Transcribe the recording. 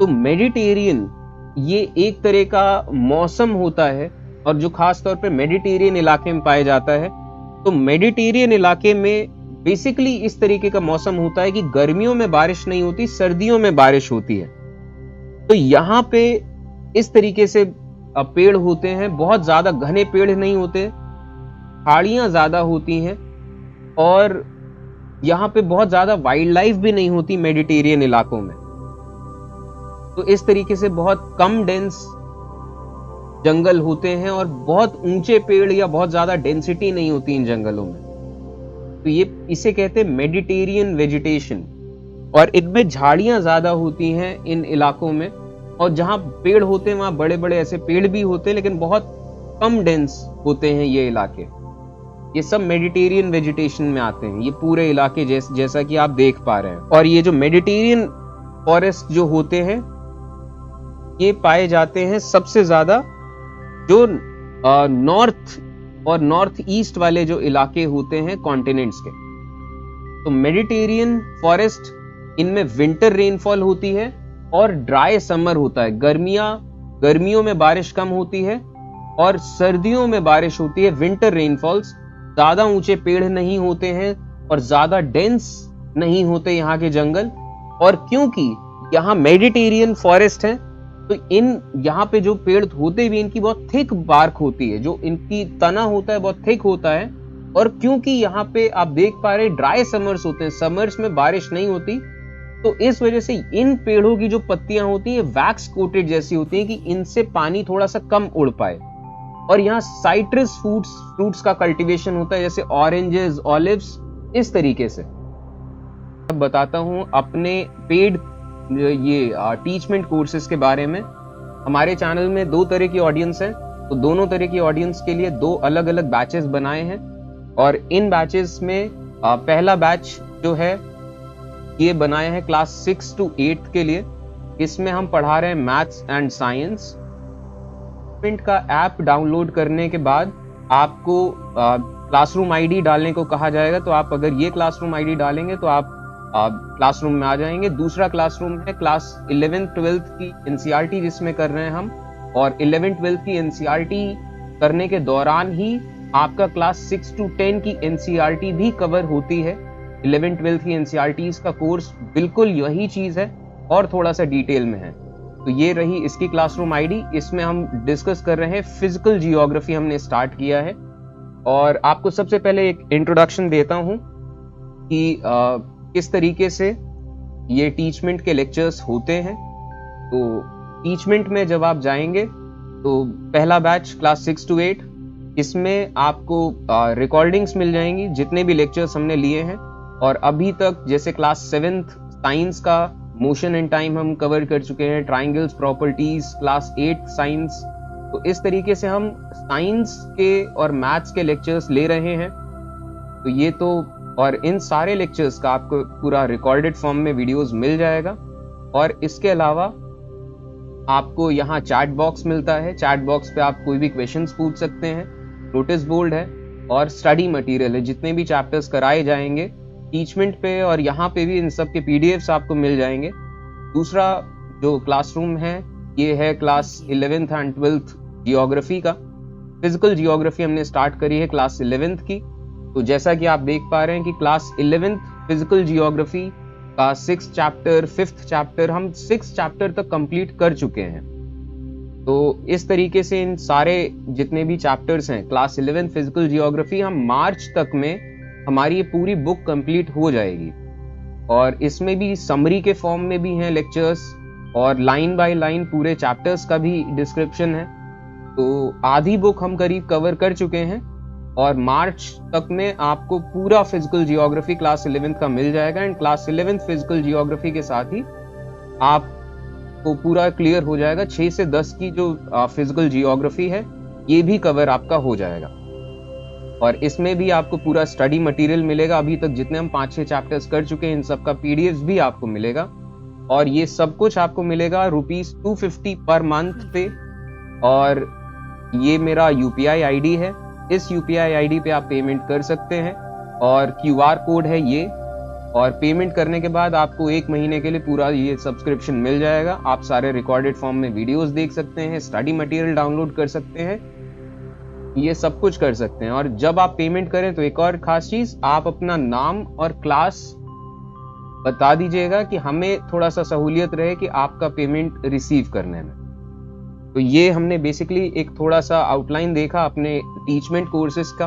तो मेडिटेरियन ये एक तरह का मौसम होता है, और जो खास तौर पे मेडिटेरियन इलाके में पाया जाता है। तो मेडिटेरियन इलाके में बेसिकली इस तरीके का मौसम होता है कि गर्मियों में बारिश नहीं होती, सर्दियों में बारिश होती है। तो यहाँ पे इस तरीके से पेड़ होते हैं, बहुत ज्यादा घने पेड़ नहीं होते, झाड़ियां ज्यादा होती हैं, और यहाँ पे बहुत ज्यादा वाइल्ड लाइफ भी नहीं होती मेडिटेरियन इलाकों में। तो इस तरीके से बहुत कम डेंस जंगल होते हैं, और बहुत ऊंचे पेड़ या बहुत ज्यादा डेंसिटी नहीं होती इन जंगलों में। तो ये इसे कहते हैं मेडिटेरियन वेजिटेशन। और इनमें झाड़ियां ज्यादा होती हैं इन इलाकों में, और जहां पेड़ होते हैं वहां बड़े बड़े ऐसे पेड़ भी होते हैं, लेकिन बहुत कम डेंस होते हैं ये इलाके। ये सब मेडिटेरियन वेजिटेशन में आते हैं, ये पूरे इलाके जैसा कि आप देख पा रहे हैं। और ये जो मेडिटेरियन फॉरेस्ट जो होते हैं, ये पाए जाते हैं सबसे ज्यादा जो नॉर्थ और नॉर्थ ईस्ट वाले जो इलाके होते हैं कॉन्टिनेंट्स के। तो मेडिटेरियन फॉरेस्ट, इनमें विंटर रेनफॉल होती है और ड्राई समर होता है। गर्मियों में बारिश कम होती है और सर्दियों में बारिश होती है, विंटर रेनफॉल्स। ज्यादा ऊंचे पेड़ नहीं होते हैं और ज्यादा डेंस नहीं होते यहाँ के जंगल। और क्योंकि यहाँ मेडिटेरियन फॉरेस्ट है, तो यहाँ पे जो पेड़ होते भी इनकी बहुत थिक बार्क होती है, जो इनकी तना होता है बहुत थिक होता है। और क्योंकि यहाँ पे आप देख पा रहे ड्राई समर्स होते हैं, समर्स में बारिश नहीं होती, तो इस वजह से इन पेड़ों की जो पत्तियां होती हैं वैक्स कोटेड जैसी होती हैं कि इनसे पानी थोड़ा सा कम उड़ पाए। और यहाँ साइट्रस फ्रूट्स का कल्टीवेशन होता है, जैसे ऑरेंजेस, ऑलिव्स, इस तरीके से। अब बताता हूँ अपने पेड ये टीचमेंट कोर्सेज के बारे में। हमारे चैनल में दो तरह की ऑडियंस है, तो दोनों तरह की ऑडियंस के लिए दो अलग अलग बैचेस बनाए हैं। और इन बैचेस में पहला बैच जो है ये बनाया है क्लास 6 to 8 के लिए। इसमें हम पढ़ा रहे हैं मैथ्स एंड साइंस। का ऐप डाउनलोड करने के बाद आपको क्लासरूम आईडी डालने को कहा जाएगा। तो आप अगर ये क्लासरूम आईडी डालेंगे तो आप क्लासरूम में आ जाएंगे। दूसरा क्लासरूम है क्लास 11th 12th की एनसीईआरटी जिसमें कर रहे हैं हम, और 11th 12th की एनसीईआरटी करने के दौरान ही आपका क्लास 6 to 10 की एनसीईआरटी भी कवर होती है। 11th 12th की एनसीईआरटीज का कोर्स बिल्कुल यही चीज है और थोड़ा सा डिटेल में है। तो ये रही इसकी क्लासरूम आईडी। इसमें हम डिस्कस कर रहे हैं फिजिकल जियोग्राफी, हमने स्टार्ट किया है। और आपको सबसे पहले एक इंट्रोडक्शन देता हूं कि किस तरीके से ये टीचमेंट के लेक्चर्स होते हैं। तो टीचमेंट में जब आप जाएंगे तो पहला बैच क्लास 6 to 8, इसमें आपको रिकॉर्डिंग्स मिल जाएंगी जितने भी लेक्चर्स हमने लिए हैं। और अभी तक जैसे क्लास 7th साइंस का मोशन एंड टाइम हम कवर कर चुके हैं, ट्राइंगल्स, प्रॉपर्टीज, क्लास 8 साइंस। तो इस तरीके से हम साइंस के और मैथ्स के लेक्चर्स ले रहे हैं। तो ये तो, और इन सारे लेक्चर्स का आपको पूरा रिकॉर्डेड फॉर्म में वीडियोस मिल जाएगा। और इसके अलावा आपको यहाँ चैट बॉक्स मिलता है। चैट बॉक्स पे आप कोई भी क्वेश्चंस पूछ सकते हैं। नोटिस बोर्ड है और स्टडी मटेरियल है, जितने भी चैप्टर्स कराए जाएंगे टीचमेंट पे और यहाँ पे भी इन सब के पीडीएफ्स आपको मिल जाएंगे। दूसरा जो क्लासरूम है ये है class 11th and 12th geography का। फिजिकल जियोग्राफी हमने स्टार्ट करी है क्लास 11th की। तो जैसा कि आप देख पा रहे हैं कि क्लास 11th फिजिकल जियोग्राफी का 6th चैप्टर, 5th चैप्टर, हम 6th चैप्टर तक कंप्लीट कर चुके हैं। तो इस तरीके से इन सारे जितने भी चैप्टर्स हैं क्लास 11 फिजिकल जियोग्राफी, हम मार्च तक में हमारी ये पूरी बुक कंप्लीट हो जाएगी। और इसमें भी समरी के फॉर्म में भी हैं लेक्चर्स, और लाइन बाय लाइन पूरे चैप्टर्स का भी डिस्क्रिप्शन है। तो आधी बुक हम करीब कवर कर चुके हैं, और मार्च तक में आपको पूरा फिजिकल जियोग्राफी क्लास 11th का मिल जाएगा। And class 11th physical geography के साथ ही आपको पूरा क्लियर हो जाएगा। 6 से 10 की जो फिजिकल जियोग्राफी है ये भी कवर आपका हो जाएगा। और इसमें भी आपको पूरा स्टडी मटेरियल मिलेगा। अभी तक जितने हम 5-6 चैप्टर्स कर चुके हैं इन सब का पीडीएफ भी आपको मिलेगा। और ये सब कुछ आपको मिलेगा ₹250 पर मंथ पे। और ये मेरा यूपीआई आईडी है, इस यूपीआई आईडी पे आप पेमेंट कर सकते हैं। और क्यूआर कोड है ये, और पेमेंट करने के बाद आपको 1 महीने के लिए पूरा ये सब्सक्रिप्शन मिल जाएगा। आप सारे रिकॉर्डेड फॉर्म में वीडियोस देख सकते हैं, स्टडी मटेरियल डाउनलोड कर सकते हैं, ये सब कुछ कर सकते हैं। और जब आप पेमेंट करें तो एक और खास चीज, आप अपना नाम और क्लास बता दीजिएगा कि हमें थोड़ा सा सहूलियत रहे कि आपका पेमेंट रिसीव करने में। तो ये हमने बेसिकली एक थोड़ा सा आउटलाइन देखा अपने टीचमेंट कोर्सेज का।